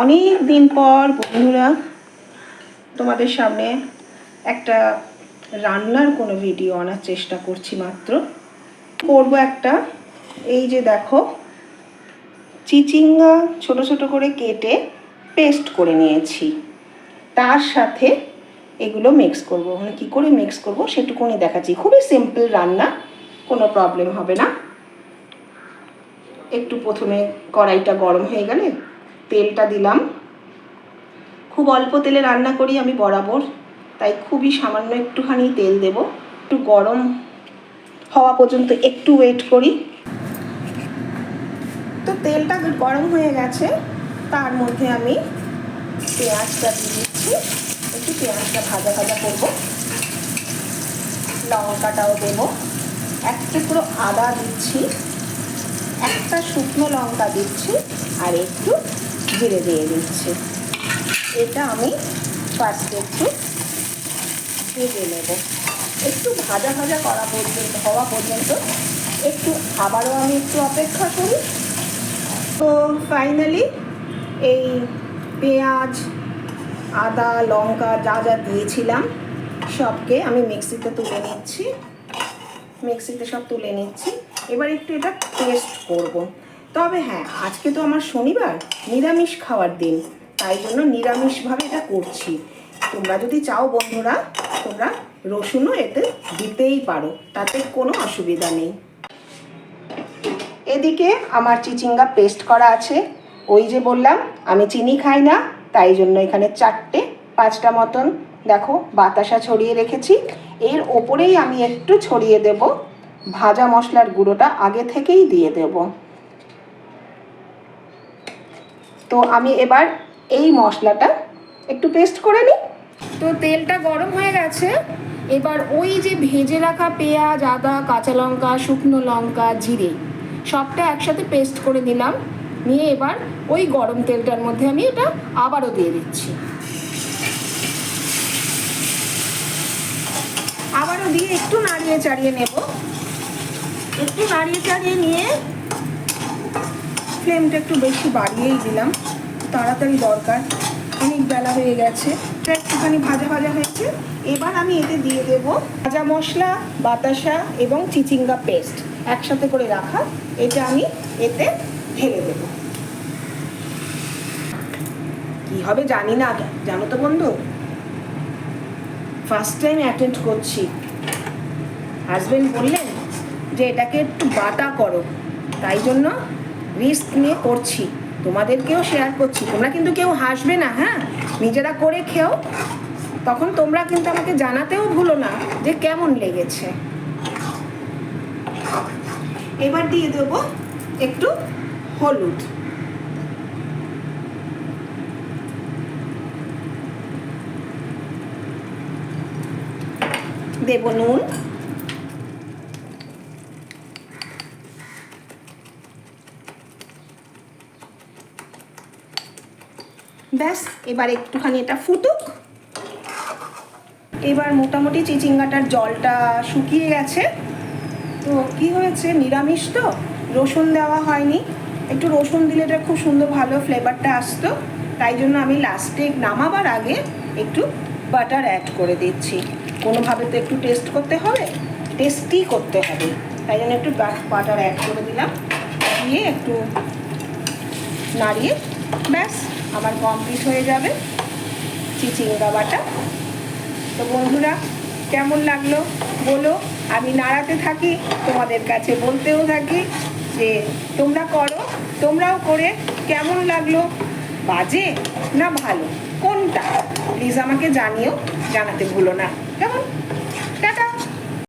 অনেক দিন পর বন্ধুরা তোমাদের সামনে একটা রান্নার কোনো ভিডিও আনার চেষ্টা করছি। মাত্র করব একটা, এই যে দেখো চিচিঙ্গা ছোট ছোট করে কেটে পেস্ট করে নিয়েছি। তার সাথে এগুলো মিক্স করব, মানে কী করে মিক্স করব সেটুকুনি দেখাচ্ছি। খুবই সিম্পল রান্না, কোনো প্রবলেম হবে না। একটু প্রথমে কড়াইটা গরম হয়ে গেলে তেলটা দিলাম। খুব অল্প তেলে রান্না করি আমি বরাবর, তাই খুবই সামান্য একটুখানি তেল দেব। একটু গরম হওয়া পর্যন্ত একটু ওয়েট করি। তো তেলটা গরম হয়ে গেছে, তার মধ্যে আমি পেঁয়াজটা দিয়ে দিচ্ছি। একটু পেঁয়াজটা ভাজা ভাজা করব, লঙ্কাটাও দেব, এক টুকরো আদা দিচ্ছি, একটা শুকনো লঙ্কা দিচ্ছি, আর একটু জিরে দিয়ে দিচ্ছি। এটা আমি ফার্স্টে একটু ভেজে নেব, একটু ভাজা ভাজা হওয়া পর্যন্ত একটু আবারও আমি একটু অপেক্ষা করি। তো ফাইনালি এই পেঁয়াজ আদা লঙ্কা যা যা দিয়েছিলাম সবকে আমি মিক্সিতে তুলে নিচ্ছি। মিক্সিতে সব তুলে নিচ্ছি। এবার একটু এটা টেস্ট করব। তবে হ্যাঁ, আজকে তো আমার শনিবার, নিরামিষ খাওয়ার দিন, তাই জন্য নিরামিষভাবে এটা করছি। তোমরা যদি চাও বন্ধুরা, তোমরা রসুনও এতে দিতেই পারো, তাতে কোনো অসুবিধা নেই। এদিকে আমার চিচিঙ্গা পেস্ট করা আছে। ওই যে বললাম আমি চিনি খাই না, তাই জন্য এখানে 4-5টা মতন দেখো বাতাসা ছড়িয়ে রেখেছি। এর ওপরেই আমি একটু ছড়িয়ে দেব ভাজা মশলার গুঁড়োটা, আগে থেকেই দিয়ে দেব। তো আমি এবার এই মশলাটা একটু পেস্ট করে নিই। তো তেলটা গরম হয়ে গেছে, এবার ওই যে ভেজে রাখা পেঁয়াজ আদা কাঁচা লঙ্কা শুকনো লঙ্কা জিরে সবটা একসাথে পেস্ট করে দিলাম। নিয়ে এবার ওই গরম তেলটার মধ্যে আমি এটা আবারও দিয়ে দিচ্ছি। আবারও দিয়ে একটু নাড়িয়ে চাড়িয়ে নেব। একটু নাড়িয়ে চাড়িয়ে নিয়ে ফ্লেমটা একটু বেশি বাড়িয়েই দিলাম, তাড়াতাড়ি দরকার, অনেক বেলা হয়ে গেছে। একটুখানি ভাজা ভাজা হয়েছে। এবার আমি এতে দিয়ে দেব ভাজা মশলা বাতাসা এবং চিচিঙ্গা পেস্ট একসাথে করে রাখা, এটা আমি এতে ঢেলে দেব। কি হবে জানি না, জানো তো বন্ধু, ফার্স্ট টাইম অ্যাটেন্ড করছি। হাজবেন্ড বললেন যে এটাকে একটু বাটা করো, তাই জন্য রিস্ক নিয়ে করছি, তোমাদেরকেও শেয়ার করছি। তোমরা কিন্তু কেউ হাসবে না, হ্যাঁ, নিজেরা করে খেও। তখন তোমরা কিন্তু আমাকে জানাতেও ভুলো না যে কেমন লেগেছে। এবার দিয়ে দেবো একটু হলুদ, দেব নুন, ব্যাস। এবার একটুখানি এটা ফুটুক। এবার মোটামুটি চিচিঙ্গাটার জলটা শুকিয়ে গেছে। তো কি হয়েছে, নিরামিষ তো রসুন দেওয়া হয়নি, একটু রসুন দিলে এটা খুব সুন্দর ভালো ফ্লেভারটা আসতো, তাই জন্য আমি লাস্টে নামাবার আগে একটু বাটার অ্যাড করে দিচ্ছি। কোনোভাবে তো একটু টেস্ট করতে হবে, টেস্টি করতে হবে, তাই জন্য একটু বাটার অ্যাড করে দিলাম। দিয়ে একটু নাড়িয়ে ব্যাস আমার কমপ্লিট হয়ে যাবে চিচিঙ্গা বাটা। তো বন্ধুরা কেমন লাগলো বলো, আমি নাড়াতে থাকি, তোমাদের কাছে বলতেও থাকি যে তোমরা করো, তোমরাও করে কেমন লাগলো, বাজে না ভালো কোনটা প্লিজ আমাকে জানিও, জানাতে ভুলো না, কেমন।